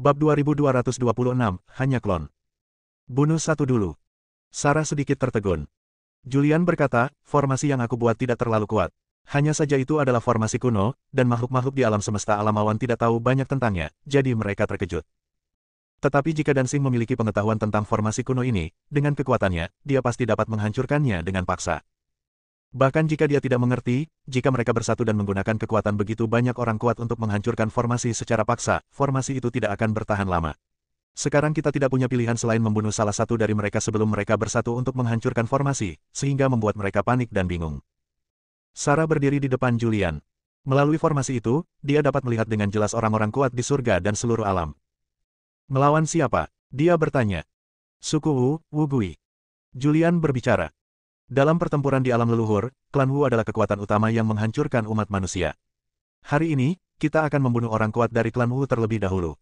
Bab 2226, hanya klon. Bunuh satu dulu. Sarah sedikit tertegun. Julian berkata, formasi yang aku buat tidak terlalu kuat. Hanya saja itu adalah formasi kuno, dan makhluk-makhluk di alam semesta alam awan tidak tahu banyak tentangnya, jadi mereka terkejut. Tetapi jika Dancing memiliki pengetahuan tentang formasi kuno ini, dengan kekuatannya, dia pasti dapat menghancurkannya dengan paksa. Bahkan jika dia tidak mengerti, jika mereka bersatu dan menggunakan kekuatan begitu banyak orang kuat untuk menghancurkan formasi secara paksa, formasi itu tidak akan bertahan lama. Sekarang kita tidak punya pilihan selain membunuh salah satu dari mereka sebelum mereka bersatu untuk menghancurkan formasi, sehingga membuat mereka panik dan bingung. Sarah berdiri di depan Julian. Melalui formasi itu, dia dapat melihat dengan jelas orang-orang kuat di surga dan seluruh alam. Melawan siapa? Dia bertanya. Suku Wu Gui. Julian berbicara. Dalam pertempuran di alam leluhur, klan Wu adalah kekuatan utama yang menghancurkan umat manusia. Hari ini, kita akan membunuh orang kuat dari klan Wu terlebih dahulu.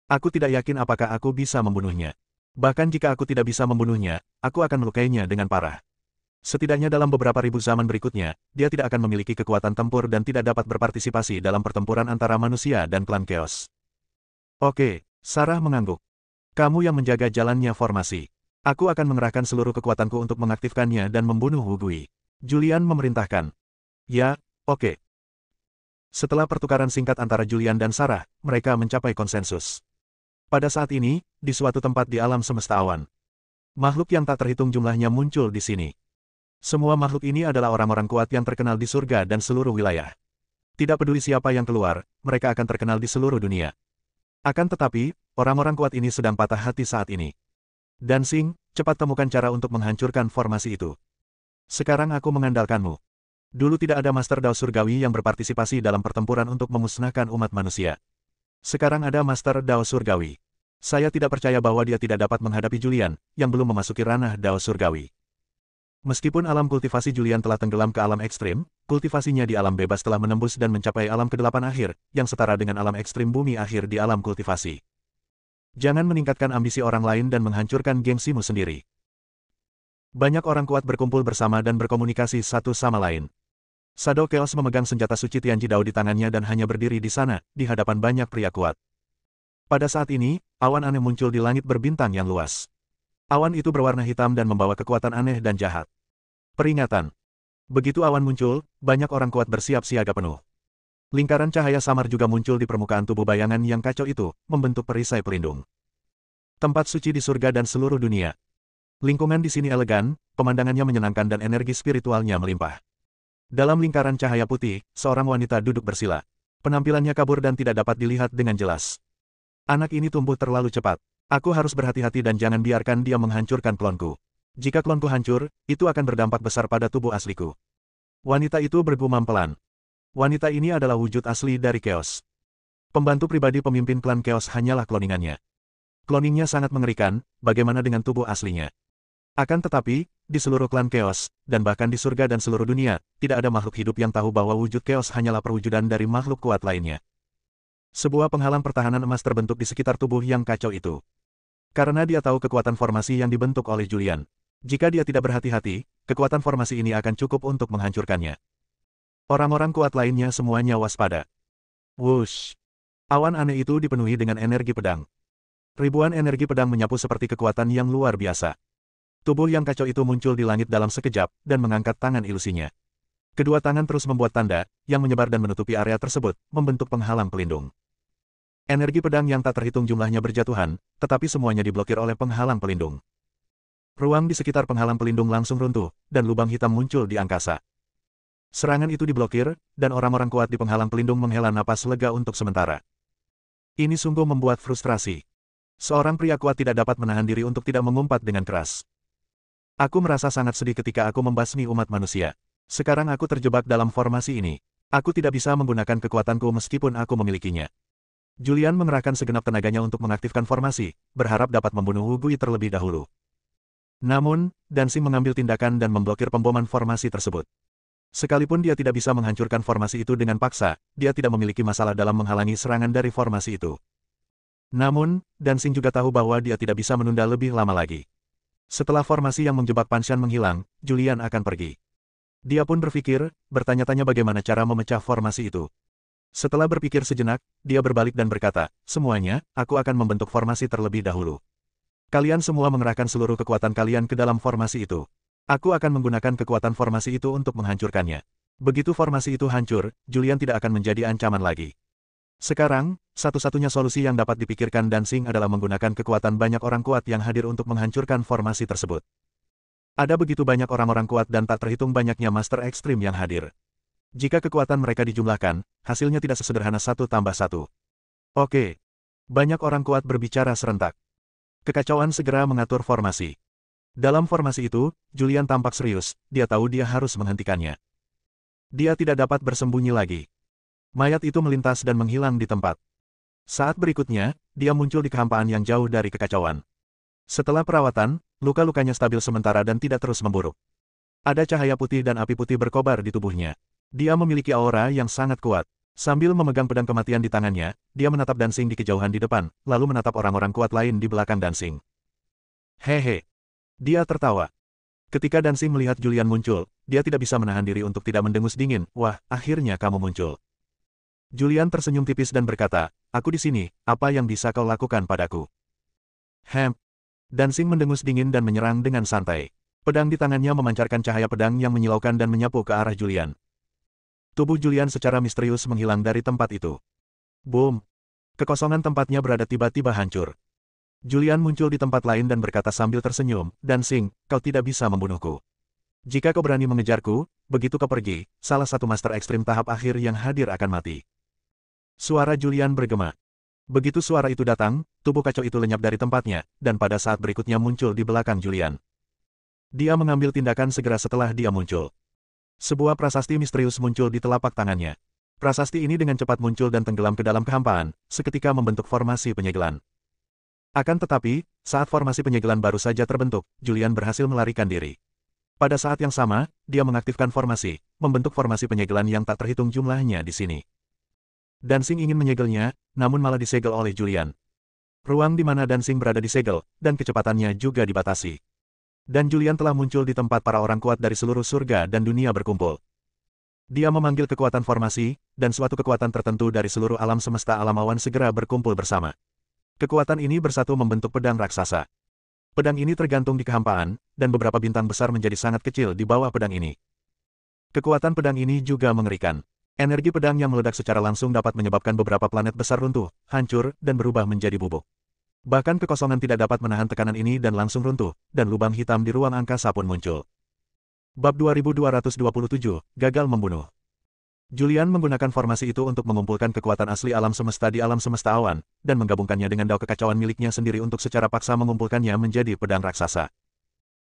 Aku tidak yakin apakah aku bisa membunuhnya. Bahkan jika aku tidak bisa membunuhnya, aku akan melukainya dengan parah. Setidaknya dalam beberapa ribu zaman berikutnya, dia tidak akan memiliki kekuatan tempur dan tidak dapat berpartisipasi dalam pertempuran antara manusia dan klan Chaos. Oke, Sarah mengangguk. Kamu yang menjaga jalannya formasi. Aku akan mengerahkan seluruh kekuatanku untuk mengaktifkannya dan membunuh Wu Gui. Julian memerintahkan. Ya, oke. Setelah pertukaran singkat antara Julian dan Sarah, mereka mencapai konsensus. Pada saat ini, di suatu tempat di alam semesta awan, makhluk yang tak terhitung jumlahnya muncul di sini. Semua makhluk ini adalah orang-orang kuat yang terkenal di surga dan seluruh wilayah. Tidak peduli siapa yang keluar, mereka akan terkenal di seluruh dunia. Akan tetapi, orang-orang kuat ini sedang patah hati saat ini. Dancing, cepat temukan cara untuk menghancurkan formasi itu. Sekarang aku mengandalkanmu. Dulu tidak ada Master Dao Surgawi yang berpartisipasi dalam pertempuran untuk memusnahkan umat manusia. Sekarang ada Master Dao Surgawi. Saya tidak percaya bahwa dia tidak dapat menghadapi Julian, yang belum memasuki ranah Dao Surgawi. Meskipun alam kultivasi Julian telah tenggelam ke alam ekstrim, kultivasinya di alam bebas telah menembus dan mencapai alam ke-8 akhir, yang setara dengan alam ekstrim bumi akhir di alam kultivasi. Jangan meningkatkan ambisi orang lain dan menghancurkan gengsimu sendiri. Banyak orang kuat berkumpul bersama dan berkomunikasi satu sama lain. Shadow Chaos memegang senjata suci Tianji Dao di tangannya dan hanya berdiri di sana, di hadapan banyak pria kuat. Pada saat ini, awan aneh muncul di langit berbintang yang luas. Awan itu berwarna hitam dan membawa kekuatan aneh dan jahat. Peringatan. Begitu awan muncul, banyak orang kuat bersiap siaga penuh. Lingkaran cahaya samar juga muncul di permukaan tubuh bayangan yang kacau itu, membentuk perisai pelindung. Tempat suci di surga dan seluruh dunia. Lingkungan di sini elegan, pemandangannya menyenangkan dan energi spiritualnya melimpah. Dalam lingkaran cahaya putih, seorang wanita duduk bersila. Penampilannya kabur dan tidak dapat dilihat dengan jelas. Anak ini tumbuh terlalu cepat. Aku harus berhati-hati dan jangan biarkan dia menghancurkan klonku. Jika klonku hancur, itu akan berdampak besar pada tubuh asliku. Wanita itu bergumam pelan. Wanita ini adalah wujud asli dari Chaos. Pembantu pribadi pemimpin klan Chaos hanyalah kloningannya. Kloningnya sangat mengerikan, bagaimana dengan tubuh aslinya? Akan tetapi, di seluruh klan Chaos, dan bahkan di surga dan seluruh dunia, tidak ada makhluk hidup yang tahu bahwa wujud Chaos hanyalah perwujudan dari makhluk kuat lainnya. Sebuah penghalang pertahanan emas terbentuk di sekitar tubuh yang kacau itu. Karena dia tahu kekuatan formasi yang dibentuk oleh Julian. Jika dia tidak berhati-hati, kekuatan formasi ini akan cukup untuk menghancurkannya. Orang-orang kuat lainnya semuanya waspada. Wush! Awan aneh itu dipenuhi dengan energi pedang. Ribuan energi pedang menyapu seperti kekuatan yang luar biasa. Tubuh yang kacau itu muncul di langit dalam sekejap, dan mengangkat tangan ilusinya. Kedua tangan terus membuat tanda, yang menyebar dan menutupi area tersebut, membentuk penghalang pelindung. Energi pedang yang tak terhitung jumlahnya berjatuhan, tetapi semuanya diblokir oleh penghalang pelindung. Ruang di sekitar penghalang pelindung langsung runtuh, dan lubang hitam muncul di angkasa. Serangan itu diblokir, dan orang-orang kuat di penghalang pelindung menghela napas lega untuk sementara. Ini sungguh membuat frustrasi. Seorang pria kuat tidak dapat menahan diri untuk tidak mengumpat dengan keras. Aku merasa sangat sedih ketika aku membasmi umat manusia. Sekarang aku terjebak dalam formasi ini. Aku tidak bisa menggunakan kekuatanku meskipun aku memilikinya. Julian mengerahkan segenap tenaganya untuk mengaktifkan formasi, berharap dapat membunuh Wu Gui terlebih dahulu. Namun, Dancing mengambil tindakan dan memblokir pemboman formasi tersebut. Sekalipun dia tidak bisa menghancurkan formasi itu dengan paksa, dia tidak memiliki masalah dalam menghalangi serangan dari formasi itu. Namun, Dancing juga tahu bahwa dia tidak bisa menunda lebih lama lagi. Setelah formasi yang menjebak Panshan menghilang, Julian akan pergi. Dia pun berpikir, bertanya-tanya bagaimana cara memecah formasi itu. Setelah berpikir sejenak, dia berbalik dan berkata, semuanya, aku akan membentuk formasi terlebih dahulu. Kalian semua mengerahkan seluruh kekuatan kalian ke dalam formasi itu. Aku akan menggunakan kekuatan formasi itu untuk menghancurkannya. Begitu formasi itu hancur, Julian tidak akan menjadi ancaman lagi. Sekarang, satu-satunya solusi yang dapat dipikirkan Dancing adalah menggunakan kekuatan banyak orang kuat yang hadir untuk menghancurkan formasi tersebut. Ada begitu banyak orang-orang kuat dan tak terhitung banyaknya Master Ekstrim yang hadir. Jika kekuatan mereka dijumlahkan, hasilnya tidak sesederhana 1 tambah 1. Oke. Banyak orang kuat berbicara serentak. Kekacauan segera mengatur formasi. Dalam formasi itu, Julian tampak serius, dia tahu dia harus menghentikannya. Dia tidak dapat bersembunyi lagi. Mayat itu melintas dan menghilang di tempat. Saat berikutnya, dia muncul di kehampaan yang jauh dari kekacauan. Setelah perawatan, luka-lukanya stabil sementara dan tidak terus memburuk. Ada cahaya putih dan api putih berkobar di tubuhnya. Dia memiliki aura yang sangat kuat. Sambil memegang pedang kematian di tangannya, dia menatap Dancing di kejauhan di depan, lalu menatap orang-orang kuat lain di belakang Dancing. Hehe. Dia tertawa. Ketika Dancing melihat Julian muncul, dia tidak bisa menahan diri untuk tidak mendengus dingin. Wah, akhirnya kamu muncul. Julian tersenyum tipis dan berkata, aku di sini, apa yang bisa kau lakukan padaku? Dancing mendengus dingin dan menyerang dengan santai. Pedang di tangannya memancarkan cahaya pedang yang menyilaukan dan menyapu ke arah Julian. Tubuh Julian secara misterius menghilang dari tempat itu. Boom! Kekosongan tempatnya berada tiba-tiba hancur. Julian muncul di tempat lain dan berkata sambil tersenyum, Dancing, kau tidak bisa membunuhku. Jika kau berani mengejarku, begitu kau pergi, salah satu Master Ekstrim tahap akhir yang hadir akan mati. Suara Julian bergema. Begitu suara itu datang, tubuh kacau itu lenyap dari tempatnya, dan pada saat berikutnya muncul di belakang Julian. Dia mengambil tindakan segera setelah dia muncul. Sebuah prasasti misterius muncul di telapak tangannya. Prasasti ini dengan cepat muncul dan tenggelam ke dalam kehampaan, seketika membentuk formasi penyegelan. Akan tetapi, saat formasi penyegelan baru saja terbentuk, Julian berhasil melarikan diri. Pada saat yang sama, dia mengaktifkan formasi, membentuk formasi penyegelan yang tak terhitung jumlahnya di sini. Dancing ingin menyegelnya, namun malah disegel oleh Julian. Ruang di mana Dancing berada disegel, dan kecepatannya juga dibatasi. Dan Julian telah muncul di tempat para orang kuat dari seluruh surga dan dunia berkumpul. Dia memanggil kekuatan formasi, dan suatu kekuatan tertentu dari seluruh alam semesta alam awan segera berkumpul bersama. Kekuatan ini bersatu membentuk pedang raksasa. Pedang ini tergantung di kehampaan, dan beberapa bintang besar menjadi sangat kecil di bawah pedang ini. Kekuatan pedang ini juga mengerikan. Energi pedang yang meledak secara langsung dapat menyebabkan beberapa planet besar runtuh, hancur, dan berubah menjadi bubuk. Bahkan kekosongan tidak dapat menahan tekanan ini dan langsung runtuh, dan lubang hitam di ruang angkasa pun muncul. Bab 2227, Gagal Membunuh. Julian menggunakan formasi itu untuk mengumpulkan kekuatan asli alam semesta di alam semesta awan, dan menggabungkannya dengan dao kekacauan miliknya sendiri untuk secara paksa mengumpulkannya menjadi pedang raksasa.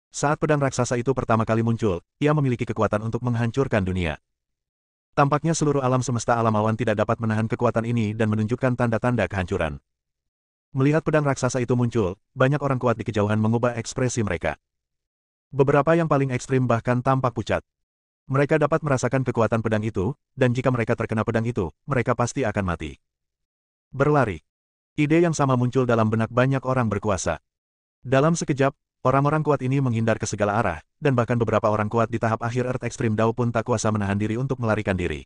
Saat pedang raksasa itu pertama kali muncul, ia memiliki kekuatan untuk menghancurkan dunia. Tampaknya seluruh alam semesta alam awan tidak dapat menahan kekuatan ini dan menunjukkan tanda-tanda kehancuran. Melihat pedang raksasa itu muncul, banyak orang kuat di kejauhan mengubah ekspresi mereka. Beberapa yang paling ekstrim bahkan tampak pucat. Mereka dapat merasakan kekuatan pedang itu, dan jika mereka terkena pedang itu, mereka pasti akan mati. Berlari. Ide yang sama muncul dalam benak banyak orang berkuasa. Dalam sekejap, orang-orang kuat ini menghindar ke segala arah, dan bahkan beberapa orang kuat di tahap akhir Earth Extreme Dao pun tak kuasa menahan diri untuk melarikan diri.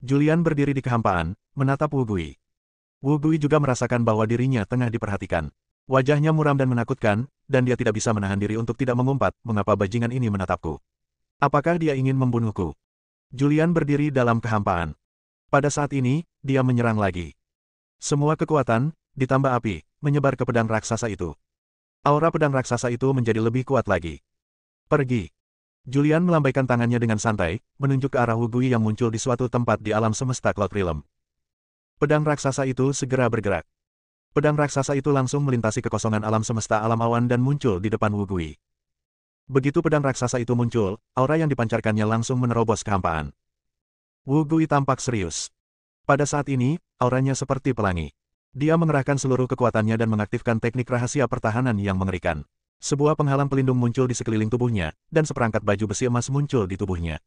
Julian berdiri di kehampaan, menatap Wu Gui. Wu Gui juga merasakan bahwa dirinya tengah diperhatikan. Wajahnya muram dan menakutkan, dan dia tidak bisa menahan diri untuk tidak mengumpat, mengapa bajingan ini menatapku? Apakah dia ingin membunuhku? Julian berdiri dalam kehampaan. Pada saat ini, dia menyerang lagi. Semua kekuatan, ditambah api, menyebar ke pedang raksasa itu. Aura pedang raksasa itu menjadi lebih kuat lagi. Pergi. Julian melambaikan tangannya dengan santai, menunjuk ke arah Wu Gui yang muncul di suatu tempat di alam semesta Cloud Realm. Pedang raksasa itu segera bergerak. Pedang raksasa itu langsung melintasi kekosongan alam semesta alam awan dan muncul di depan Wu Gui. Begitu pedang raksasa itu muncul, aura yang dipancarkannya langsung menerobos kehampaan. Wu Gui tampak serius. Pada saat ini, auranya seperti pelangi. Dia mengerahkan seluruh kekuatannya dan mengaktifkan teknik rahasia pertahanan yang mengerikan. Sebuah penghalang pelindung muncul di sekeliling tubuhnya, dan seperangkat baju besi emas muncul di tubuhnya.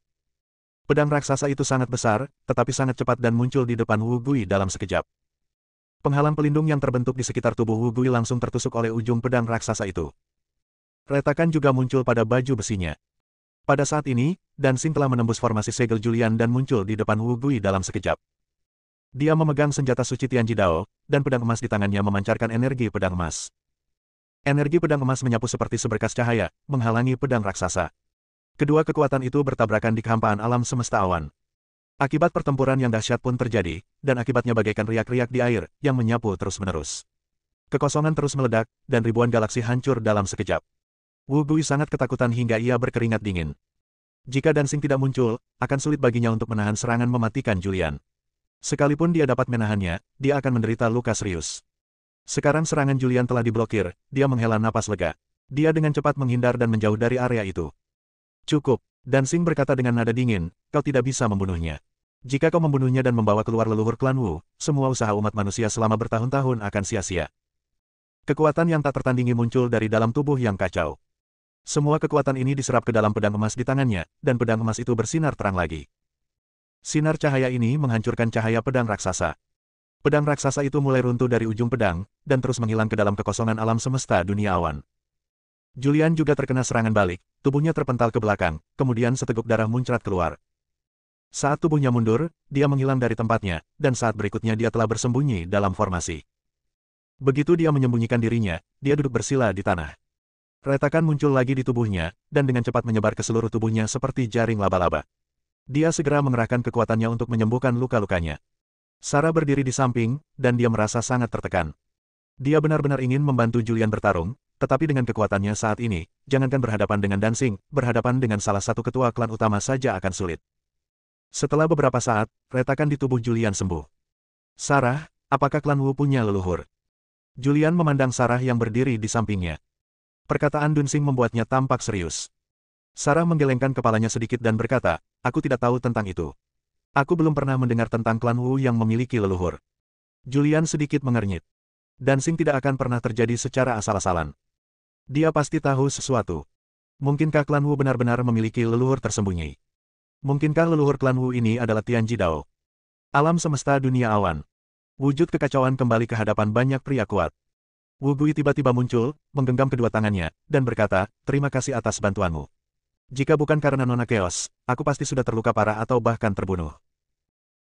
Pedang raksasa itu sangat besar, tetapi sangat cepat dan muncul di depan Wu Gui dalam sekejap. Penghalang pelindung yang terbentuk di sekitar tubuh Wu Gui langsung tertusuk oleh ujung pedang raksasa itu. Retakan juga muncul pada baju besinya. Pada saat ini, Dancing telah menembus formasi segel Julian dan muncul di depan Wu Gui dalam sekejap. Dia memegang senjata suci Tianji Dao, dan pedang emas di tangannya memancarkan energi pedang emas. Energi pedang emas menyapu seperti seberkas cahaya, menghalangi pedang raksasa. Kedua kekuatan itu bertabrakan di kehampaan alam semesta awan. Akibat pertempuran yang dahsyat pun terjadi, dan akibatnya bagaikan riak-riak di air, yang menyapu terus-menerus. Kekosongan terus meledak, dan ribuan galaksi hancur dalam sekejap. Wu Gui sangat ketakutan hingga ia berkeringat dingin. Jika Dancing tidak muncul, akan sulit baginya untuk menahan serangan mematikan Julian. Sekalipun dia dapat menahannya, dia akan menderita luka serius. Sekarang serangan Julian telah diblokir, dia menghela napas lega. Dia dengan cepat menghindar dan menjauh dari area itu. Cukup, Dancing berkata dengan nada dingin, kau tidak bisa membunuhnya. Jika kau membunuhnya dan membawa keluar leluhur klan Wu, semua usaha umat manusia selama bertahun-tahun akan sia-sia. Kekuatan yang tak tertandingi muncul dari dalam tubuh yang kacau. Semua kekuatan ini diserap ke dalam pedang emas di tangannya, dan pedang emas itu bersinar terang lagi. Sinar cahaya ini menghancurkan cahaya pedang raksasa. Pedang raksasa itu mulai runtuh dari ujung pedang, dan terus menghilang ke dalam kekosongan alam semesta dunia awan. Julian juga terkena serangan balik, tubuhnya terpental ke belakang, kemudian seteguk darah muncrat keluar. Saat tubuhnya mundur, dia menghilang dari tempatnya, dan saat berikutnya dia telah bersembunyi dalam formasi. Begitu dia menyembunyikan dirinya, dia duduk bersila di tanah. Retakan muncul lagi di tubuhnya, dan dengan cepat menyebar ke seluruh tubuhnya seperti jaring laba-laba. Dia segera mengerahkan kekuatannya untuk menyembuhkan luka-lukanya. Sarah berdiri di samping, dan dia merasa sangat tertekan. Dia benar-benar ingin membantu Julian bertarung, tetapi dengan kekuatannya saat ini, jangankan berhadapan dengan Dancing, berhadapan dengan salah satu ketua klan utama saja akan sulit. Setelah beberapa saat, retakan di tubuh Julian sembuh. Sarah, apakah klan Wu punya leluhur? Julian memandang Sarah yang berdiri di sampingnya. Perkataan Dancing membuatnya tampak serius. Sarah menggelengkan kepalanya sedikit dan berkata, aku tidak tahu tentang itu. Aku belum pernah mendengar tentang klan Wu yang memiliki leluhur. Julian sedikit mengernyit. Dancing tidak akan pernah terjadi secara asal-asalan. Dia pasti tahu sesuatu. Mungkinkah klan Wu benar-benar memiliki leluhur tersembunyi? Mungkinkah leluhur klan Wu ini adalah Tianji Dao? Alam semesta dunia awan. Wujud kekacauan kembali ke hadapan banyak pria kuat. Wu Gui tiba-tiba muncul, menggenggam kedua tangannya, dan berkata, terima kasih atas bantuanmu. Jika bukan karena Nona Chaos, aku pasti sudah terluka parah atau bahkan terbunuh.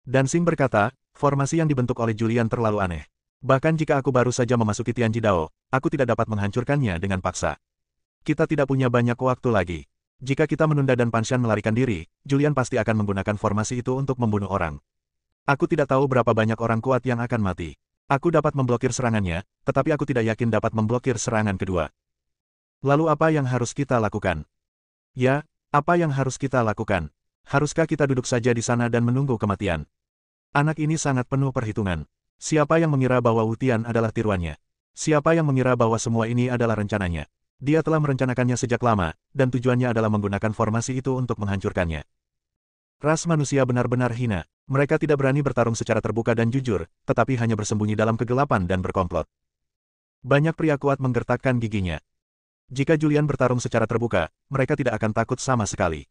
Dancing berkata, formasi yang dibentuk oleh Julian terlalu aneh. Bahkan jika aku baru saja memasuki Tianji Dao, aku tidak dapat menghancurkannya dengan paksa. Kita tidak punya banyak waktu lagi. Jika kita menunda dan Panshan melarikan diri, Julian pasti akan menggunakan formasi itu untuk membunuh orang. Aku tidak tahu berapa banyak orang kuat yang akan mati. Aku dapat memblokir serangannya, tetapi aku tidak yakin dapat memblokir serangan kedua. Lalu apa yang harus kita lakukan? Ya, apa yang harus kita lakukan? Haruskah kita duduk saja di sana dan menunggu kematian? Anak ini sangat penuh perhitungan. Siapa yang mengira bahwa Wu Tian adalah tiruannya? Siapa yang mengira bahwa semua ini adalah rencananya? Dia telah merencanakannya sejak lama, dan tujuannya adalah menggunakan formasi itu untuk menghancurkannya. Ras manusia benar-benar hina. Mereka tidak berani bertarung secara terbuka dan jujur, tetapi hanya bersembunyi dalam kegelapan dan berkomplot. Banyak pria kuat menggertakkan giginya. Jika Julian bertarung secara terbuka, mereka tidak akan takut sama sekali.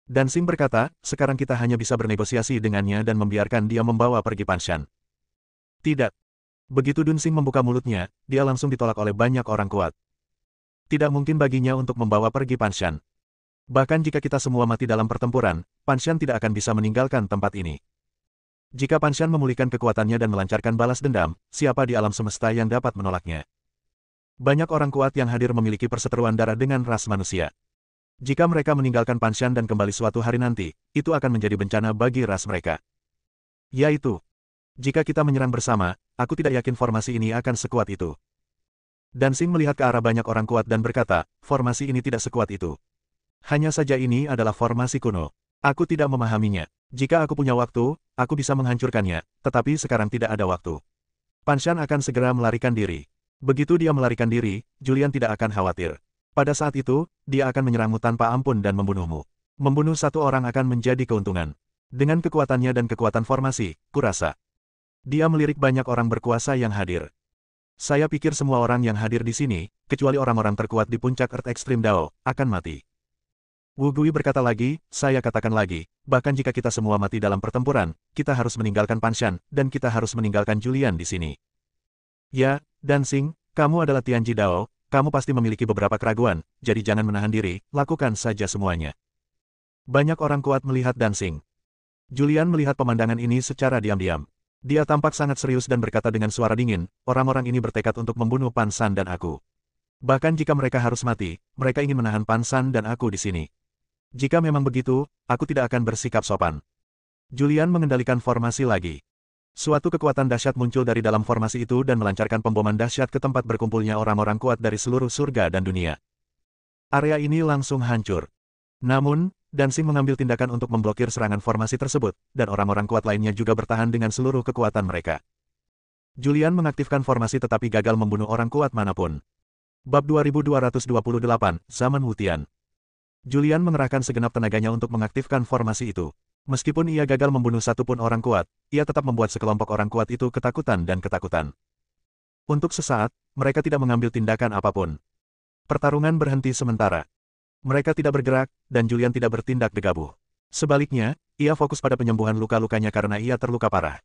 Dancing berkata, sekarang kita hanya bisa bernegosiasi dengannya dan membiarkan dia membawa pergi Panshan. Tidak. Begitu Dancing membuka mulutnya, dia langsung ditolak oleh banyak orang kuat. Tidak mungkin baginya untuk membawa pergi Panshan. Bahkan jika kita semua mati dalam pertempuran, Panshan tidak akan bisa meninggalkan tempat ini. Jika Panshan memulihkan kekuatannya dan melancarkan balas dendam, siapa di alam semesta yang dapat menolaknya? Banyak orang kuat yang hadir memiliki perseteruan darah dengan ras manusia. Jika mereka meninggalkan Panshan dan kembali suatu hari nanti, itu akan menjadi bencana bagi ras mereka. Yaitu, jika kita menyerang bersama, aku tidak yakin formasi ini akan sekuat itu. Dancing melihat ke arah banyak orang kuat dan berkata, formasi ini tidak sekuat itu. Hanya saja ini adalah formasi kuno. Aku tidak memahaminya. Jika aku punya waktu, aku bisa menghancurkannya, tetapi sekarang tidak ada waktu. Panshan akan segera melarikan diri. Begitu dia melarikan diri, Julian tidak akan khawatir. Pada saat itu, dia akan menyerangmu tanpa ampun dan membunuhmu. Membunuh satu orang akan menjadi keuntungan. Dengan kekuatannya dan kekuatan formasi, kurasa. Dia melirik banyak orang berkuasa yang hadir. Saya pikir semua orang yang hadir di sini, kecuali orang-orang terkuat di puncak Earth Extreme Dao, akan mati. Wu Gui berkata lagi, saya katakan lagi, bahkan jika kita semua mati dalam pertempuran, kita harus meninggalkan Panshan, dan kita harus meninggalkan Julian di sini. Ya, Dancing, kamu adalah Tianji Dao, kamu pasti memiliki beberapa keraguan, jadi jangan menahan diri, lakukan saja semuanya. Banyak orang kuat melihat Dancing. Julian melihat pemandangan ini secara diam-diam. Dia tampak sangat serius dan berkata dengan suara dingin, orang-orang ini bertekad untuk membunuh Pan San dan aku. Bahkan jika mereka harus mati, mereka ingin menahan Pan San dan aku di sini. Jika memang begitu, aku tidak akan bersikap sopan. Julian mengendalikan formasi lagi. Suatu kekuatan dahsyat muncul dari dalam formasi itu dan melancarkan pemboman dahsyat ke tempat berkumpulnya orang-orang kuat dari seluruh surga dan dunia. Area ini langsung hancur. Namun, Dancing mengambil tindakan untuk memblokir serangan formasi tersebut, dan orang-orang kuat lainnya juga bertahan dengan seluruh kekuatan mereka. Julian mengaktifkan formasi tetapi gagal membunuh orang kuat manapun. Bab 2228, Zaman Wutian. Julian mengerahkan segenap tenaganya untuk mengaktifkan formasi itu. Meskipun ia gagal membunuh satupun orang kuat, ia tetap membuat sekelompok orang kuat itu ketakutan dan ketakutan. Untuk sesaat, mereka tidak mengambil tindakan apapun. Pertarungan berhenti sementara. Mereka tidak bergerak, dan Julian tidak bertindak gegabah. Sebaliknya, ia fokus pada penyembuhan luka-lukanya karena ia terluka parah.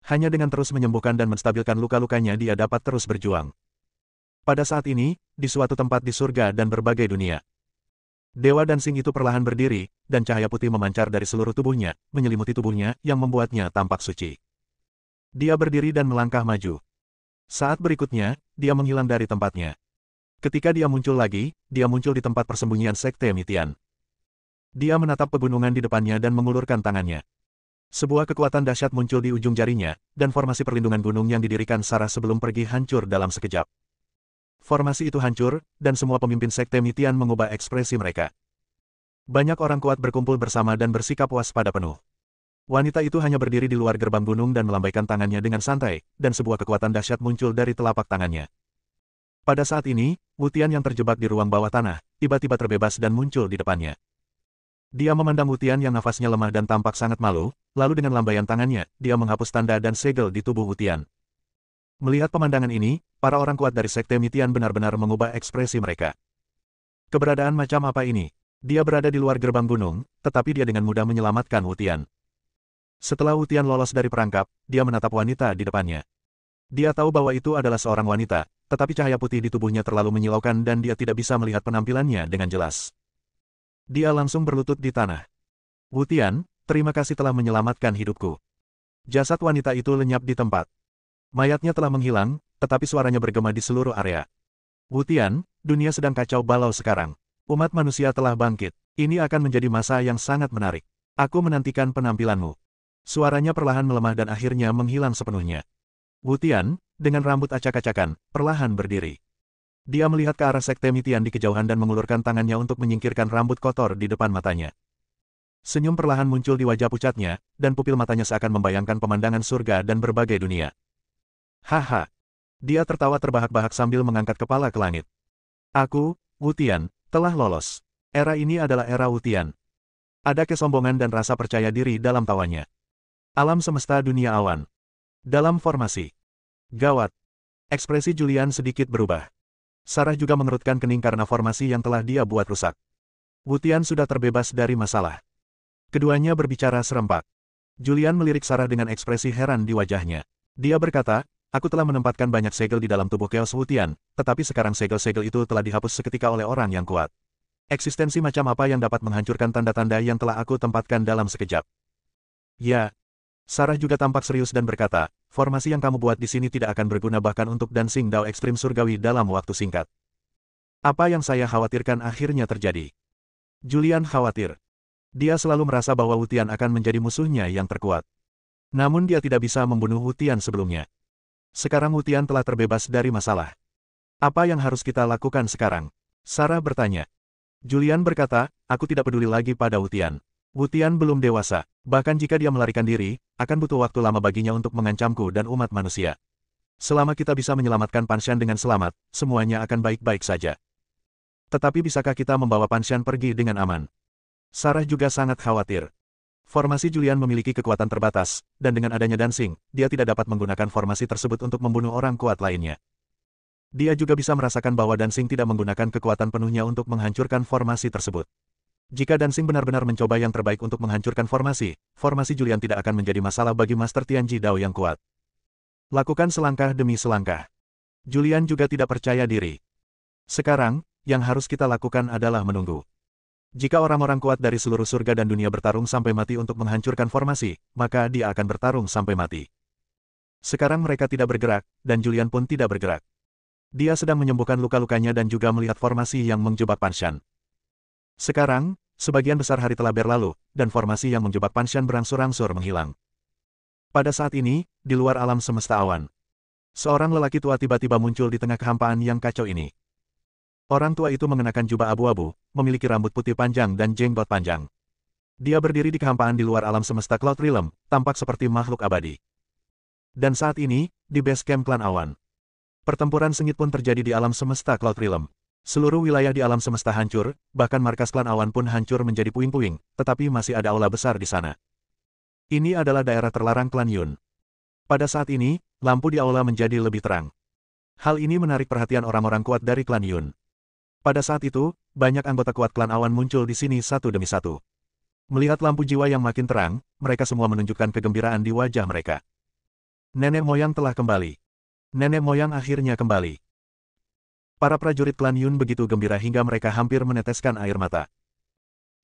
Hanya dengan terus menyembuhkan dan menstabilkan luka-lukanya dia dapat terus berjuang. Pada saat ini, di suatu tempat di surga dan berbagai dunia, Dewa Dancing itu perlahan berdiri, dan cahaya putih memancar dari seluruh tubuhnya, menyelimuti tubuhnya, yang membuatnya tampak suci. Dia berdiri dan melangkah maju. Saat berikutnya, dia menghilang dari tempatnya. Ketika dia muncul lagi, dia muncul di tempat persembunyian Sekte Mitian. Dia menatap pegunungan di depannya dan mengulurkan tangannya. Sebuah kekuatan dahsyat muncul di ujung jarinya, dan formasi perlindungan gunung yang didirikan Sarah sebelum pergi hancur dalam sekejap. Formasi itu hancur, dan semua pemimpin Sekte Mitian mengubah ekspresi mereka. Banyak orang kuat berkumpul bersama dan bersikap waspada penuh. Wanita itu hanya berdiri di luar gerbang gunung dan melambaikan tangannya dengan santai, dan sebuah kekuatan dahsyat muncul dari telapak tangannya. Pada saat ini, Wutian yang terjebak di ruang bawah tanah, tiba-tiba terbebas dan muncul di depannya. Dia memandang Wutian yang nafasnya lemah dan tampak sangat malu, lalu dengan lambaian tangannya, dia menghapus tanda dan segel di tubuh Wutian. Melihat pemandangan ini, para orang kuat dari Sekte Mitian benar-benar mengubah ekspresi mereka. Keberadaan macam apa ini? Dia berada di luar gerbang gunung, tetapi dia dengan mudah menyelamatkan Wutian. Setelah Wutian lolos dari perangkap, dia menatap wanita di depannya. Dia tahu bahwa itu adalah seorang wanita, tetapi cahaya putih di tubuhnya terlalu menyilaukan dan dia tidak bisa melihat penampilannya dengan jelas. Dia langsung berlutut di tanah. Wutian, terima kasih telah menyelamatkan hidupku. Jasad wanita itu lenyap di tempat. Mayatnya telah menghilang, tetapi suaranya bergema di seluruh area. Wutian, dunia sedang kacau balau sekarang. Umat manusia telah bangkit. Ini akan menjadi masa yang sangat menarik. Aku menantikan penampilanmu. Suaranya perlahan melemah dan akhirnya menghilang sepenuhnya. Wutian, dengan rambut acak-acakan, perlahan berdiri. Dia melihat ke arah Sekte Mitian di kejauhan dan mengulurkan tangannya untuk menyingkirkan rambut kotor di depan matanya. Senyum perlahan muncul di wajah pucatnya, dan pupil matanya seakan membayangkan pemandangan surga dan berbagai dunia. Haha. Dia tertawa terbahak-bahak sambil mengangkat kepala ke langit. Aku, Wutian, telah lolos. Era ini adalah era Wutian. Ada kesombongan dan rasa percaya diri dalam tawanya. Alam semesta dunia awan. Dalam formasi. Gawat. Ekspresi Julian sedikit berubah. Sarah juga mengerutkan kening karena formasi yang telah dia buat rusak. Wutian sudah terbebas dari masalah. Keduanya berbicara serempak. Julian melirik Sarah dengan ekspresi heran di wajahnya. Dia berkata, aku telah menempatkan banyak segel di dalam tubuh Chaos Wutian, tetapi sekarang segel-segel itu telah dihapus seketika oleh orang yang kuat. Eksistensi macam apa yang dapat menghancurkan tanda-tanda yang telah aku tempatkan dalam sekejap? Ya. Sarah juga tampak serius dan berkata, formasi yang kamu buat di sini tidak akan berguna bahkan untuk Dancing Dao Ekstrim Surgawi dalam waktu singkat. Apa yang saya khawatirkan akhirnya terjadi. Julian khawatir. Dia selalu merasa bahwa Wutian akan menjadi musuhnya yang terkuat. Namun dia tidak bisa membunuh Wutian sebelumnya. Sekarang Wutian telah terbebas dari masalah. Apa yang harus kita lakukan sekarang? Sarah bertanya. Julian berkata, aku tidak peduli lagi pada Wutian. Wutian belum dewasa, bahkan jika dia melarikan diri, akan butuh waktu lama baginya untuk mengancamku dan umat manusia. Selama kita bisa menyelamatkan Pan Shan dengan selamat, semuanya akan baik-baik saja. Tetapi bisakah kita membawa Pan Shan pergi dengan aman? Sarah juga sangat khawatir. Formasi Julian memiliki kekuatan terbatas, dan dengan adanya Dancing, dia tidak dapat menggunakan formasi tersebut untuk membunuh orang kuat lainnya. Dia juga bisa merasakan bahwa Dancing tidak menggunakan kekuatan penuhnya untuk menghancurkan formasi tersebut. Jika Dancing benar-benar mencoba yang terbaik untuk menghancurkan formasi Julian tidak akan menjadi masalah bagi Master Tianji Dao yang kuat. Lakukan selangkah demi selangkah. Julian juga tidak percaya diri. Sekarang, yang harus kita lakukan adalah menunggu. Jika orang-orang kuat dari seluruh surga dan dunia bertarung sampai mati untuk menghancurkan formasi, maka dia akan bertarung sampai mati. Sekarang mereka tidak bergerak, dan Julian pun tidak bergerak. Dia sedang menyembuhkan luka-lukanya dan juga melihat formasi yang menjebak Panshan. Sekarang, sebagian besar hari telah berlalu, dan formasi yang menjebak Panshan berangsur-angsur menghilang. Pada saat ini, di luar alam semesta awan, seorang lelaki tua tiba-tiba muncul di tengah kehampaan yang kacau ini. Orang tua itu mengenakan jubah abu-abu, memiliki rambut putih panjang dan jenggot panjang. Dia berdiri di kehampaan di luar alam semesta Cloud Realm, tampak seperti makhluk abadi. Dan saat ini, di base camp klan awan, pertempuran sengit pun terjadi di alam semesta Cloud Realm. Seluruh wilayah di alam semesta hancur, bahkan markas klan awan pun hancur menjadi puing-puing, tetapi masih ada aula besar di sana. Ini adalah daerah terlarang klan Yun. Pada saat ini, lampu di aula menjadi lebih terang. Hal ini menarik perhatian orang-orang kuat dari klan Yun. Pada saat itu, banyak anggota kuat klan awan muncul di sini satu demi satu. Melihat lampu jiwa yang makin terang, mereka semua menunjukkan kegembiraan di wajah mereka. Nenek moyang telah kembali. Nenek moyang akhirnya kembali. Para prajurit klan Yun begitu gembira hingga mereka hampir meneteskan air mata.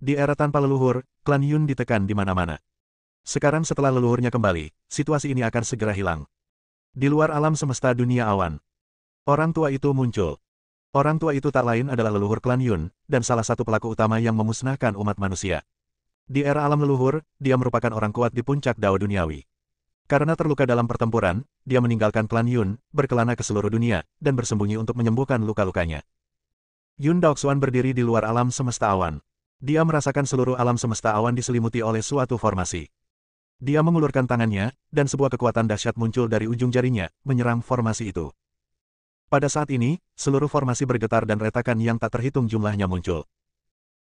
Di era tanpa leluhur, klan Yun ditekan di mana-mana. Sekarang setelah leluhurnya kembali, situasi ini akan segera hilang. Di luar alam semesta dunia awan, orang tua itu muncul. Orang tua itu tak lain adalah leluhur klan Yun, dan salah satu pelaku utama yang memusnahkan umat manusia. Di era alam leluhur, dia merupakan orang kuat di puncak Dao duniawi. Karena terluka dalam pertempuran, dia meninggalkan klan Yun, berkelana ke seluruh dunia, dan bersembunyi untuk menyembuhkan luka-lukanya. Yun Daoxuan berdiri di luar alam semesta awan. Dia merasakan seluruh alam semesta awan diselimuti oleh suatu formasi. Dia mengulurkan tangannya, dan sebuah kekuatan dahsyat muncul dari ujung jarinya, menyerang formasi itu. Pada saat ini, seluruh formasi bergetar dan retakan yang tak terhitung jumlahnya muncul.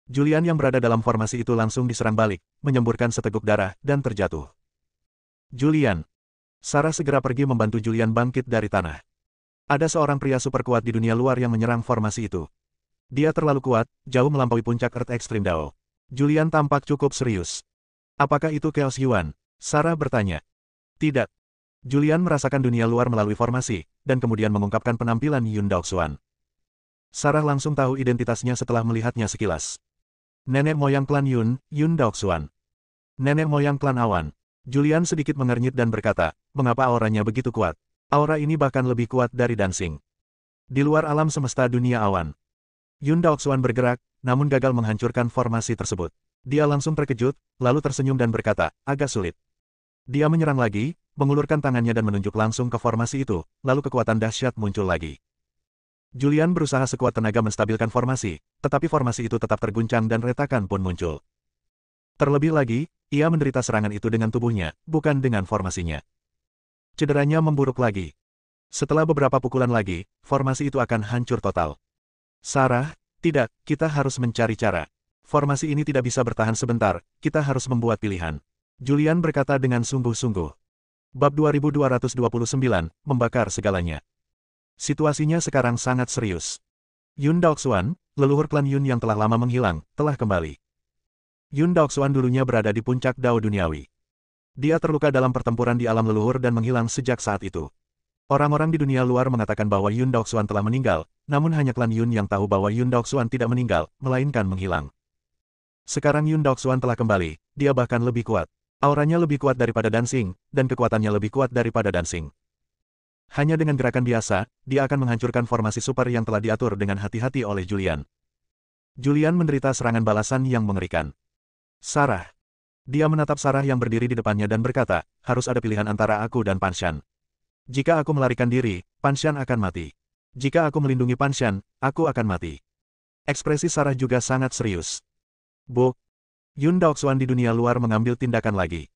Julian yang berada dalam formasi itu langsung diserang balik, menyemburkan seteguk darah, dan terjatuh. Julian. Sarah segera pergi membantu Julian bangkit dari tanah. Ada seorang pria super kuat di dunia luar yang menyerang formasi itu. Dia terlalu kuat, jauh melampaui puncak Earth Extreme Dao. Julian tampak cukup serius. Apakah itu Chaos Yuan? Sarah bertanya. Tidak. Julian merasakan dunia luar melalui formasi, dan kemudian mengungkapkan penampilan Yun Daoxuan. Sarah langsung tahu identitasnya setelah melihatnya sekilas. Nenek moyang klan Yun, Yun Daoxuan. Nenek moyang klan awan. Julian sedikit mengernyit dan berkata, mengapa auranya begitu kuat? Aura ini bahkan lebih kuat dari dancing. Di luar alam semesta dunia awan, Yun Daoxuan bergerak, namun gagal menghancurkan formasi tersebut. Dia langsung terkejut, lalu tersenyum dan berkata, agak sulit. Dia menyerang lagi, mengulurkan tangannya dan menunjuk langsung ke formasi itu, lalu kekuatan dahsyat muncul lagi. Julian berusaha sekuat tenaga menstabilkan formasi, tetapi formasi itu tetap terguncang dan retakan pun muncul. Terlebih lagi, ia menderita serangan itu dengan tubuhnya, bukan dengan formasinya. Cederanya memburuk lagi. Setelah beberapa pukulan lagi, formasi itu akan hancur total. Sarah, tidak, kita harus mencari cara. Formasi ini tidak bisa bertahan sebentar, kita harus membuat pilihan. Julian berkata dengan sungguh-sungguh. Bab 2229, membakar segalanya. Situasinya sekarang sangat serius. Yun Daoxuan, leluhur klan Yun yang telah lama menghilang, telah kembali. Yun Daoxuan dulunya berada di puncak Dao duniawi. Dia terluka dalam pertempuran di alam leluhur dan menghilang sejak saat itu. Orang-orang di dunia luar mengatakan bahwa Yun Daoxuan telah meninggal, namun hanya klan Yun yang tahu bahwa Yun Daoxuan tidak meninggal, melainkan menghilang. Sekarang Yun Daoxuan telah kembali, dia bahkan lebih kuat. Auranya lebih kuat daripada dancing, dan kekuatannya lebih kuat daripada dancing. Hanya dengan gerakan biasa, dia akan menghancurkan formasi super yang telah diatur dengan hati-hati oleh Julian. Julian menderita serangan balasan yang mengerikan. Sarah. Dia menatap Sarah yang berdiri di depannya dan berkata, harus ada pilihan antara aku dan Panshan. Jika aku melarikan diri, Panshan akan mati. Jika aku melindungi Panshan, aku akan mati. Ekspresi Sarah juga sangat serius. Bu. Yun Daoxuan di dunia luar mengambil tindakan lagi.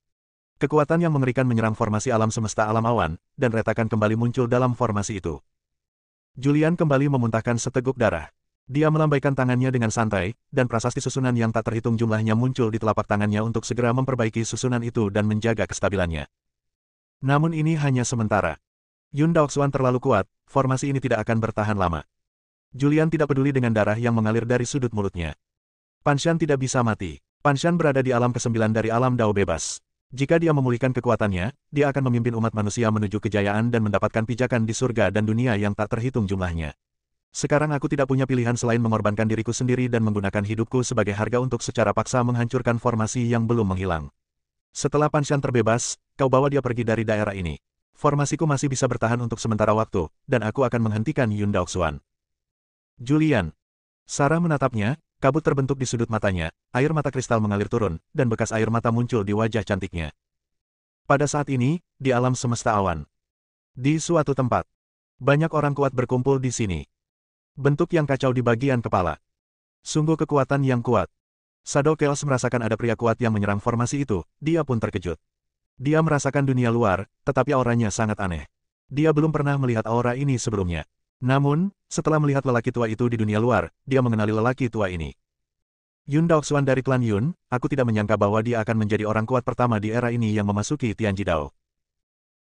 Kekuatan yang mengerikan menyerang formasi alam semesta alam awan, dan retakan kembali muncul dalam formasi itu. Julian kembali memuntahkan seteguk darah. Dia melambaikan tangannya dengan santai, dan prasasti susunan yang tak terhitung jumlahnya muncul di telapak tangannya untuk segera memperbaiki susunan itu dan menjaga kestabilannya. Namun ini hanya sementara. Yun Daoxuan terlalu kuat, formasi ini tidak akan bertahan lama. Julian tidak peduli dengan darah yang mengalir dari sudut mulutnya. Panshan tidak bisa mati. Panshan berada di alam ke-9 dari alam Dao bebas. Jika dia memulihkan kekuatannya, dia akan memimpin umat manusia menuju kejayaan dan mendapatkan pijakan di surga dan dunia yang tak terhitung jumlahnya. Sekarang aku tidak punya pilihan selain mengorbankan diriku sendiri dan menggunakan hidupku sebagai harga untuk secara paksa menghancurkan formasi yang belum menghilang. Setelah Panshan terbebas, kau bawa dia pergi dari daerah ini. Formasiku masih bisa bertahan untuk sementara waktu, dan aku akan menghentikan Yun Daoxuan. Julian. Sarah menatapnya, kabut terbentuk di sudut matanya, air mata kristal mengalir turun, dan bekas air mata muncul di wajah cantiknya. Pada saat ini, di alam semesta awan. Di suatu tempat. Banyak orang kuat berkumpul di sini. Bentuk yang kacau di bagian kepala. Sungguh kekuatan yang kuat. Shadow Chaos merasakan ada pria kuat yang menyerang formasi itu, dia pun terkejut. Dia merasakan dunia luar, tetapi auranya sangat aneh. Dia belum pernah melihat aura ini sebelumnya. Namun, setelah melihat lelaki tua itu di dunia luar, dia mengenali lelaki tua ini. Yun Daoxuan dari klan Yun, aku tidak menyangka bahwa dia akan menjadi orang kuat pertama di era ini yang memasuki Tianji Dao.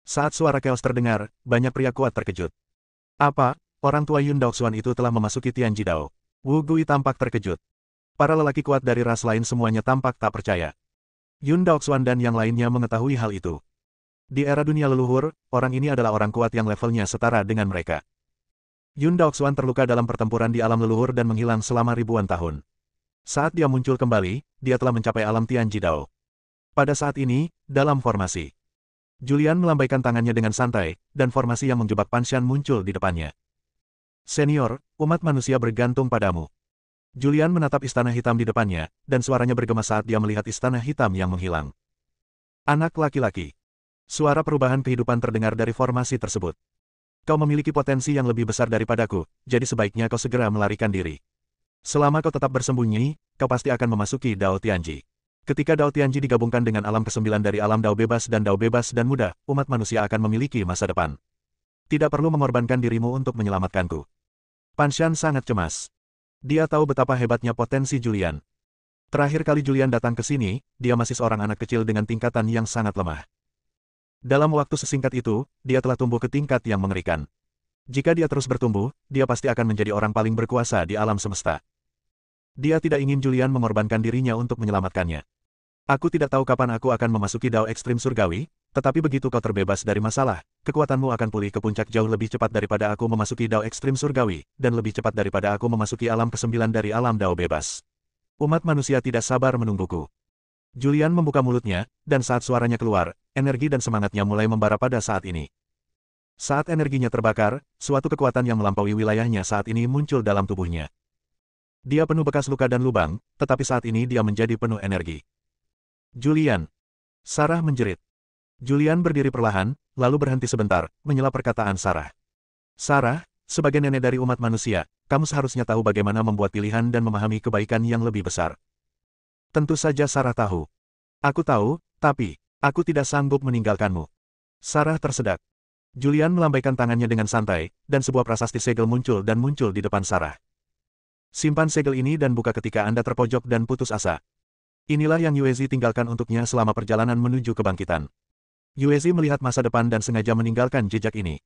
Saat suara Chaos terdengar, banyak pria kuat terkejut. Apa, orang tua Yun Daoxuan itu telah memasuki Tianji Dao? Wu Gui tampak terkejut. Para lelaki kuat dari ras lain semuanya tampak tak percaya. Yun Daoxuan dan yang lainnya mengetahui hal itu. Di era dunia leluhur, orang ini adalah orang kuat yang levelnya setara dengan mereka. Yun Daoxuan terluka dalam pertempuran di alam leluhur dan menghilang selama ribuan tahun. Saat dia muncul kembali, dia telah mencapai alam Tianji Dao. Pada saat ini, dalam formasi. Julian melambaikan tangannya dengan santai, dan formasi yang menjebak Pan Shan muncul di depannya. Senior, umat manusia bergantung padamu. Julian menatap istana hitam di depannya, dan suaranya bergema saat dia melihat istana hitam yang menghilang. Anak laki-laki. Suara perubahan kehidupan terdengar dari formasi tersebut. Kau memiliki potensi yang lebih besar daripadaku, jadi sebaiknya kau segera melarikan diri. Selama kau tetap bersembunyi, kau pasti akan memasuki Dao Tianji. Ketika Dao Tianji digabungkan dengan alam ke-9 dari alam Dao bebas dan muda, umat manusia akan memiliki masa depan. Tidak perlu mengorbankan dirimu untuk menyelamatkanku. Pan Shan sangat cemas. Dia tahu betapa hebatnya potensi Julian. Terakhir kali Julian datang ke sini, dia masih seorang anak kecil dengan tingkatan yang sangat lemah. Dalam waktu sesingkat itu, dia telah tumbuh ke tingkat yang mengerikan. Jika dia terus bertumbuh, dia pasti akan menjadi orang paling berkuasa di alam semesta. Dia tidak ingin Julian mengorbankan dirinya untuk menyelamatkannya. Aku tidak tahu kapan aku akan memasuki Dao Ekstrim Surgawi, tetapi begitu kau terbebas dari masalah, kekuatanmu akan pulih ke puncak jauh lebih cepat daripada aku memasuki Dao Ekstrim Surgawi, dan lebih cepat daripada aku memasuki alam ke-9 dari alam Dao bebas. Umat manusia tidak sabar menungguku. Julian membuka mulutnya, dan saat suaranya keluar, energi dan semangatnya mulai membara pada saat ini. Saat energinya terbakar, suatu kekuatan yang melampaui wilayahnya saat ini muncul dalam tubuhnya. Dia penuh bekas luka dan lubang, tetapi saat ini dia menjadi penuh energi. Julian. Sarah menjerit. Julian berdiri perlahan, lalu berhenti sebentar, menyela perkataan Sarah. Sarah, sebagai nenek dari umat manusia, kamu seharusnya tahu bagaimana membuat pilihan dan memahami kebaikan yang lebih besar. Tentu saja Sarah tahu. Aku tahu, tapi, aku tidak sanggup meninggalkanmu. Sarah tersedak. Julian melambaikan tangannya dengan santai, dan sebuah prasasti segel muncul di depan Sarah. Simpan segel ini dan buka ketika Anda terpojok dan putus asa. Inilah yang Yuezi tinggalkan untuknya selama perjalanan menuju kebangkitan. Yuezi melihat masa depan dan sengaja meninggalkan jejak ini.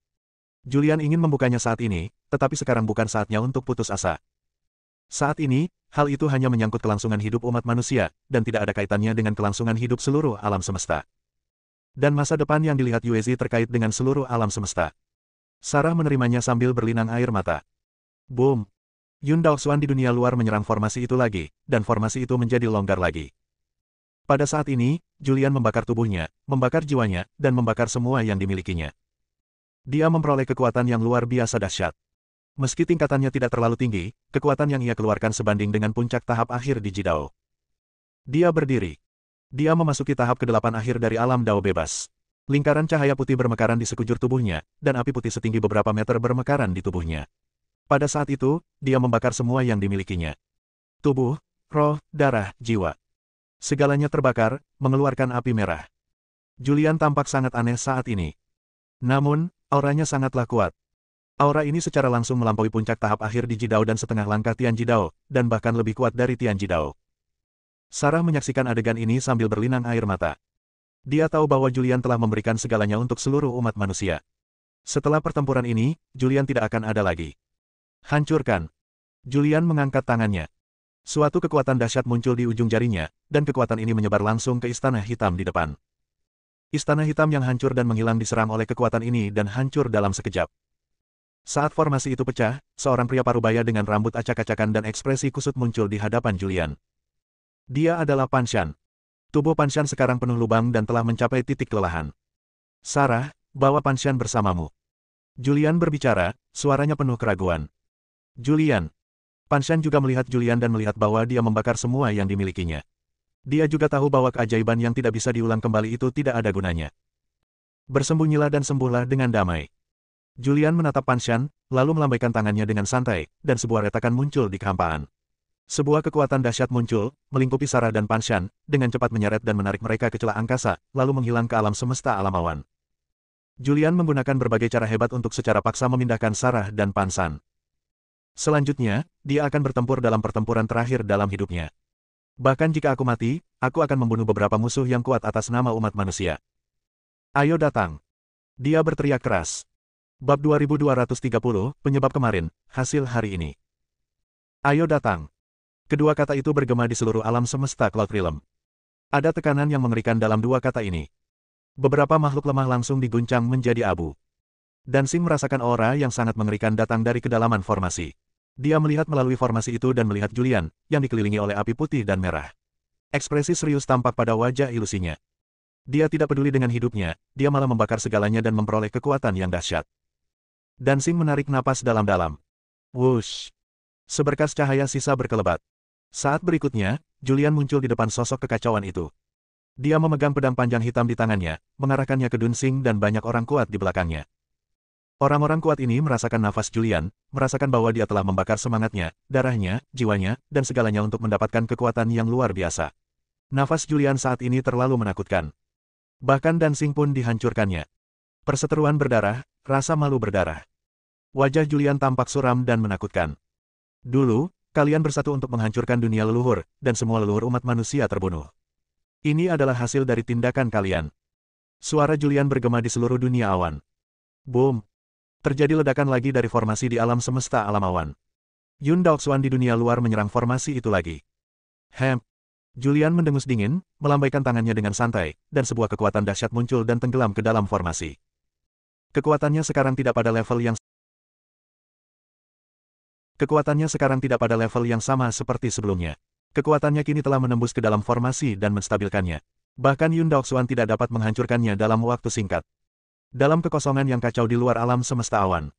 Julian ingin membukanya saat ini, tetapi sekarang bukan saatnya untuk putus asa. Saat ini, hal itu hanya menyangkut kelangsungan hidup umat manusia, dan tidak ada kaitannya dengan kelangsungan hidup seluruh alam semesta. Dan masa depan yang dilihat Yuezi terkait dengan seluruh alam semesta. Sarah menerimanya sambil berlinang air mata. Boom! Yun Daoxuan di dunia luar menyerang formasi itu lagi, dan formasi itu menjadi longgar lagi. Pada saat ini, Julian membakar tubuhnya, membakar jiwanya, dan membakar semua yang dimilikinya. Dia memperoleh kekuatan yang luar biasa dahsyat. Meski tingkatannya tidak terlalu tinggi, kekuatan yang ia keluarkan sebanding dengan puncak tahap akhir di Jidao. Dia berdiri. Dia memasuki tahap ke-8 akhir dari alam Dao bebas. Lingkaran cahaya putih bermekaran di sekujur tubuhnya, dan api putih setinggi beberapa meter bermekaran di tubuhnya. Pada saat itu, dia membakar semua yang dimilikinya. Tubuh, roh, darah, jiwa. Segalanya terbakar, mengeluarkan api merah. Julian tampak sangat aneh saat ini. Namun, auranya sangatlah kuat. Aura ini secara langsung melampaui puncak tahap akhir di Jidao dan setengah langkah Tianji Dao, dan bahkan lebih kuat dari Tianji Dao. Sarah menyaksikan adegan ini sambil berlinang air mata. Dia tahu bahwa Julian telah memberikan segalanya untuk seluruh umat manusia. Setelah pertempuran ini, Julian tidak akan ada lagi. Hancurkan. Julian mengangkat tangannya. Suatu kekuatan dahsyat muncul di ujung jarinya, dan kekuatan ini menyebar langsung ke istana hitam di depan. Istana hitam yang hancur dan menghilang diserang oleh kekuatan ini dan hancur dalam sekejap. Saat formasi itu pecah, seorang pria parubaya dengan rambut acak-acakan dan ekspresi kusut muncul di hadapan Julian. Dia adalah Pan Shan. Tubuh Pan Shan sekarang penuh lubang dan telah mencapai titik kelelahan. Sarah, bawa Panshan bersamamu. Julian berbicara, suaranya penuh keraguan. Julian. Panshan juga melihat Julian dan melihat bahwa dia membakar semua yang dimilikinya. Dia juga tahu bahwa keajaiban yang tidak bisa diulang kembali itu tidak ada gunanya. Bersembunyilah dan sembuhlah dengan damai. Julian menatap Panshan, lalu melambaikan tangannya dengan santai, dan sebuah retakan muncul di kehampaan. Sebuah kekuatan dahsyat muncul, melingkupi Sarah dan Panshan, dengan cepat menyeret dan menarik mereka ke celah angkasa, lalu menghilang ke alam semesta alam awan. Julian menggunakan berbagai cara hebat untuk secara paksa memindahkan Sarah dan Panshan. Selanjutnya, dia akan bertempur dalam pertempuran terakhir dalam hidupnya. Bahkan jika aku mati, aku akan membunuh beberapa musuh yang kuat atas nama umat manusia. Ayo datang. Dia berteriak keras. Bab 2230, penyebab kemarin, hasil hari ini. Ayo datang. Kedua kata itu bergema di seluruh alam semesta Cloud Realm. Ada tekanan yang mengerikan dalam dua kata ini. Beberapa makhluk lemah langsung diguncang menjadi abu. Dansing merasakan aura yang sangat mengerikan datang dari kedalaman formasi. Dia melihat melalui formasi itu dan melihat Julian, yang dikelilingi oleh api putih dan merah. Ekspresi serius tampak pada wajah ilusinya. Dia tidak peduli dengan hidupnya, dia malah membakar segalanya dan memperoleh kekuatan yang dahsyat. Dansing menarik napas dalam-dalam. Wush! Seberkas cahaya sisa berkelebat. Saat berikutnya, Julian muncul di depan sosok kekacauan itu. Dia memegang pedang panjang hitam di tangannya, mengarahkannya ke Dunsing dan banyak orang kuat di belakangnya. Orang-orang kuat ini merasakan nafas Julian, merasakan bahwa dia telah membakar semangatnya, darahnya, jiwanya, dan segalanya untuk mendapatkan kekuatan yang luar biasa. Nafas Julian saat ini terlalu menakutkan. Bahkan Dansing pun dihancurkannya. Perseteruan berdarah, rasa malu berdarah. Wajah Julian tampak suram dan menakutkan. Dulu, kalian bersatu untuk menghancurkan dunia leluhur, dan semua leluhur umat manusia terbunuh. Ini adalah hasil dari tindakan kalian. Suara Julian bergema di seluruh dunia awan. Boom! Terjadi ledakan lagi dari formasi di alam semesta alam awan. Yun Daoxuan di dunia luar menyerang formasi itu lagi. Julian mendengus dingin, melambaikan tangannya dengan santai, dan sebuah kekuatan dahsyat muncul dan tenggelam ke dalam formasi. Kekuatannya sekarang tidak pada level yang sama seperti sebelumnya. Kekuatannya kini telah menembus ke dalam formasi dan menstabilkannya. Bahkan Yun Daoxuan tidak dapat menghancurkannya dalam waktu singkat. Dalam kekosongan yang kacau di luar alam semesta awan.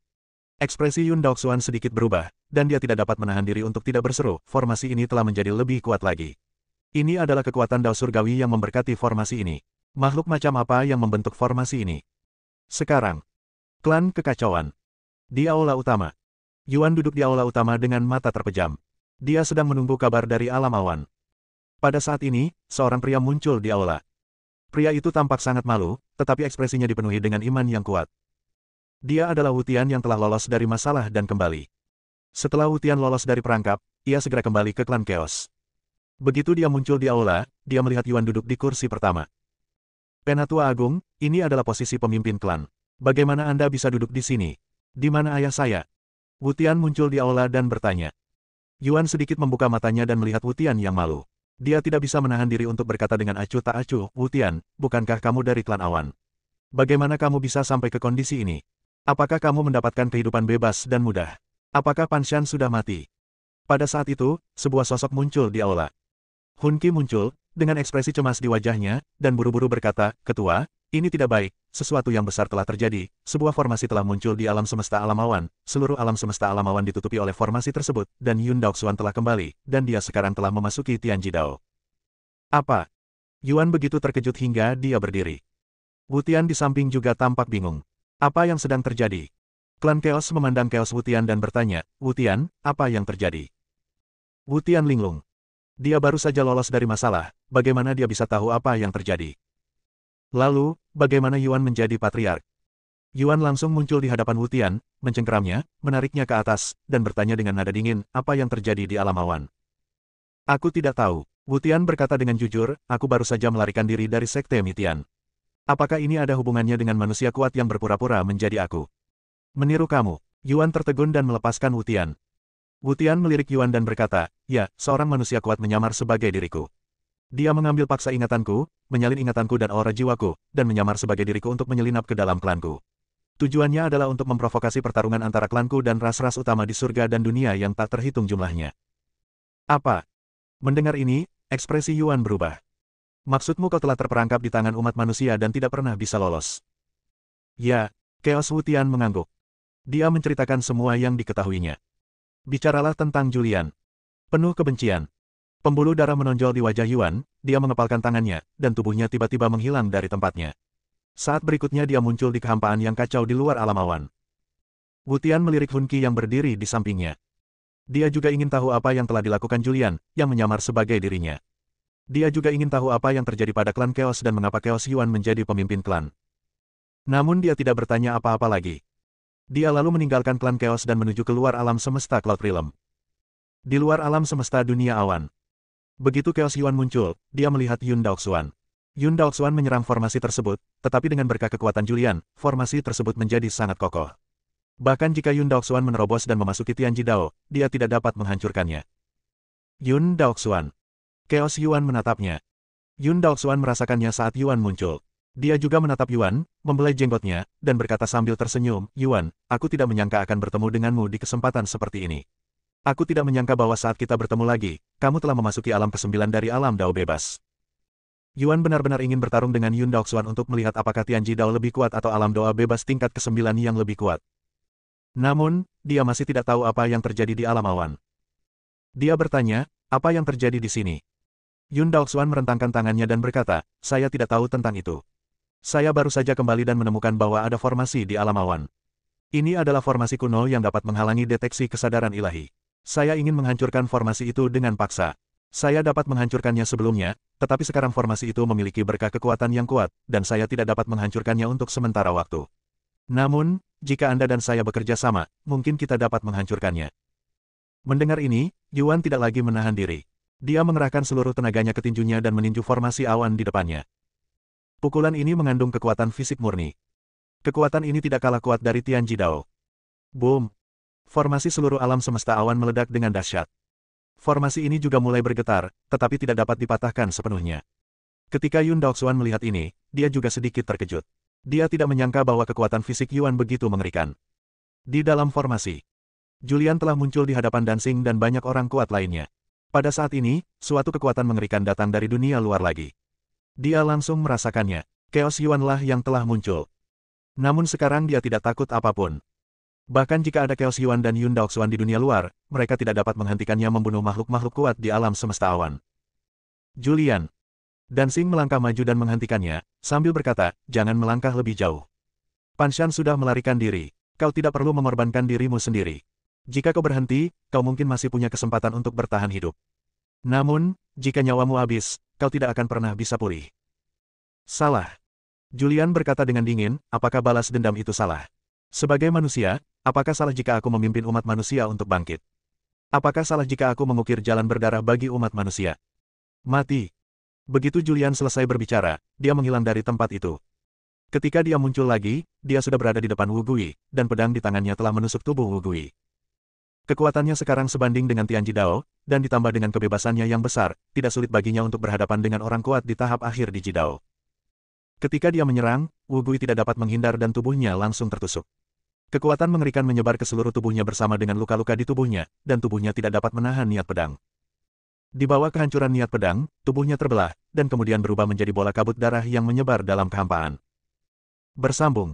Ekspresi Yun Daoxuan sedikit berubah, dan dia tidak dapat menahan diri untuk tidak berseru, formasi ini telah menjadi lebih kuat lagi. Ini adalah kekuatan Dao Surgawi yang memberkati formasi ini. Makhluk macam apa yang membentuk formasi ini? Sekarang. Klan Kekacauan. Di aula utama. Yuan duduk di aula utama dengan mata terpejam. Dia sedang menunggu kabar dari alam awan. Pada saat ini, seorang pria muncul di aula. Pria itu tampak sangat malu, tetapi ekspresinya dipenuhi dengan iman yang kuat. Dia adalah Wu Tian yang telah lolos dari masalah dan kembali. Setelah Wu Tian lolos dari perangkap, ia segera kembali ke klan Chaos. Begitu dia muncul di aula, dia melihat Yuan duduk di kursi pertama. Penatua Agung, ini adalah posisi pemimpin klan. Bagaimana Anda bisa duduk di sini? Di mana ayah saya? Wu Tian muncul di aula dan bertanya. Yuan sedikit membuka matanya dan melihat Wu Tian yang malu. Dia tidak bisa menahan diri untuk berkata dengan acuh tak acuh, Wu Tian, bukankah kamu dari klan awan? Bagaimana kamu bisa sampai ke kondisi ini? Apakah kamu mendapatkan kehidupan bebas dan mudah? Apakah Panshan sudah mati? Pada saat itu, sebuah sosok muncul di aula. Hun Qi muncul, dengan ekspresi cemas di wajahnya, dan buru-buru berkata, Ketua, ini tidak baik, sesuatu yang besar telah terjadi, sebuah formasi telah muncul di alam semesta alam awan, seluruh alam semesta alam awan ditutupi oleh formasi tersebut, dan Yun Daoxuan telah kembali, dan dia sekarang telah memasuki Tianji Dao. Apa? Yuan begitu terkejut hingga dia berdiri. Wu Tian di samping juga tampak bingung. Apa yang sedang terjadi? Klan Chaos memandang Chaos Wu Tian dan bertanya, Wu Tian, apa yang terjadi? Wu Tian linglung. Dia baru saja lolos dari masalah, bagaimana dia bisa tahu apa yang terjadi? Lalu, bagaimana Yuan menjadi patriark? Yuan langsung muncul di hadapan Wu Tian, mencengkeramnya, menariknya ke atas, dan bertanya dengan nada dingin, apa yang terjadi di alam awan? Aku tidak tahu. Wu Tian berkata dengan jujur, aku baru saja melarikan diri dari Sekte Mitian. Apakah ini ada hubungannya dengan manusia kuat yang berpura-pura menjadi aku? Meniru kamu. Yuan tertegun dan melepaskan Wu Tian. Wu Tian melirik Yuan dan berkata, ya, seorang manusia kuat menyamar sebagai diriku. Dia mengambil paksa ingatanku, menyalin ingatanku dan aura jiwaku, dan menyamar sebagai diriku untuk menyelinap ke dalam klanku. Tujuannya adalah untuk memprovokasi pertarungan antara klanku dan ras-ras utama di surga dan dunia yang tak terhitung jumlahnya. Apa? Mendengar ini, ekspresi Yuan berubah. Maksudmu kau telah terperangkap di tangan umat manusia dan tidak pernah bisa lolos. Ya, Chaos Wu Tian mengangguk. Dia menceritakan semua yang diketahuinya. Bicaralah tentang Julian. Penuh kebencian. Pembuluh darah menonjol di wajah Yuan, dia mengepalkan tangannya, dan tubuhnya tiba-tiba menghilang dari tempatnya. Saat berikutnya dia muncul di kehampaan yang kacau di luar alam awan. Wu Tian melirik Hun Qi yang berdiri di sampingnya. Dia juga ingin tahu apa yang telah dilakukan Julian, yang menyamar sebagai dirinya. Dia juga ingin tahu apa yang terjadi pada klan Chaos dan mengapa Chaos Yuan menjadi pemimpin klan. Namun dia tidak bertanya apa-apa lagi. Dia lalu meninggalkan klan Chaos dan menuju keluar alam semesta Cloud Realm. Di luar alam semesta dunia awan. Begitu Chaos Yuan muncul, dia melihat Yun Daoxuan. Yun Daoxuan menyerang formasi tersebut, tetapi dengan berkah kekuatan Julian, formasi tersebut menjadi sangat kokoh. Bahkan jika Yun Daoxuan menerobos dan memasuki Tianji Dao, dia tidak dapat menghancurkannya. Yun Daoxuan. Chaos Yuan menatapnya. Yun Daoxuan merasakannya saat Yuan muncul. Dia juga menatap Yuan, membelai jenggotnya, dan berkata sambil tersenyum, Yuan, aku tidak menyangka akan bertemu denganmu di kesempatan seperti ini. Aku tidak menyangka bahwa saat kita bertemu lagi, kamu telah memasuki alam ke-9 dari alam Dao bebas. Yuan benar-benar ingin bertarung dengan Yun Daoxuan untuk melihat apakah Tianji Dao lebih kuat atau alam doa bebas tingkat ke-9 yang lebih kuat. Namun, dia masih tidak tahu apa yang terjadi di alam awan. Dia bertanya, apa yang terjadi di sini? Yun Daoxuan merentangkan tangannya dan berkata, saya tidak tahu tentang itu. Saya baru saja kembali dan menemukan bahwa ada formasi di alam awan. Ini adalah formasi kuno yang dapat menghalangi deteksi kesadaran ilahi. Saya ingin menghancurkan formasi itu dengan paksa. Saya dapat menghancurkannya sebelumnya, tetapi sekarang formasi itu memiliki berkah kekuatan yang kuat, dan saya tidak dapat menghancurkannya untuk sementara waktu. Namun, jika Anda dan saya bekerja sama, mungkin kita dapat menghancurkannya. Mendengar ini, Yuan tidak lagi menahan diri. Dia mengerahkan seluruh tenaganya ke tinjunya dan meninju formasi awan di depannya. Pukulan ini mengandung kekuatan fisik murni. Kekuatan ini tidak kalah kuat dari Tianji Dao. Boom! Formasi seluruh alam semesta awan meledak dengan dahsyat. Formasi ini juga mulai bergetar, tetapi tidak dapat dipatahkan sepenuhnya. Ketika Yun Daoxuan melihat ini, dia juga sedikit terkejut. Dia tidak menyangka bahwa kekuatan fisik Yuan begitu mengerikan. Di dalam formasi, Julian telah muncul di hadapan Dancing dan banyak orang kuat lainnya. Pada saat ini, suatu kekuatan mengerikan datang dari dunia luar lagi. Dia langsung merasakannya. Chaos Yuan-lah yang telah muncul. Namun sekarang dia tidak takut apapun. Bahkan jika ada Chaos Yuan dan Yun Daoxuan di dunia luar, mereka tidak dapat menghentikannya membunuh makhluk-makhluk kuat di alam semesta awan. Julian. Dancing melangkah maju dan menghentikannya, sambil berkata, jangan melangkah lebih jauh. Pan Shan sudah melarikan diri. Kau tidak perlu mengorbankan dirimu sendiri. Jika kau berhenti, kau mungkin masih punya kesempatan untuk bertahan hidup. Namun, jika nyawamu habis, kau tidak akan pernah bisa pulih. Salah. Julian berkata dengan dingin, apakah balas dendam itu salah? Sebagai manusia, apakah salah jika aku memimpin umat manusia untuk bangkit? Apakah salah jika aku mengukir jalan berdarah bagi umat manusia? Mati. Begitu Julian selesai berbicara, dia menghilang dari tempat itu. Ketika dia muncul lagi, dia sudah berada di depan Wu Gui, dan pedang di tangannya telah menusuk tubuh Wu Gui. Kekuatannya sekarang sebanding dengan Tianji Dao, dan ditambah dengan kebebasannya yang besar, tidak sulit baginya untuk berhadapan dengan orang kuat di tahap akhir di Jidao. Ketika dia menyerang, Wu Gui tidak dapat menghindar dan tubuhnya langsung tertusuk. Kekuatan mengerikan menyebar ke seluruh tubuhnya bersama dengan luka-luka di tubuhnya, dan tubuhnya tidak dapat menahan niat pedang. Di bawah kehancuran niat pedang, tubuhnya terbelah, dan kemudian berubah menjadi bola kabut darah yang menyebar dalam kehampaan. Bersambung.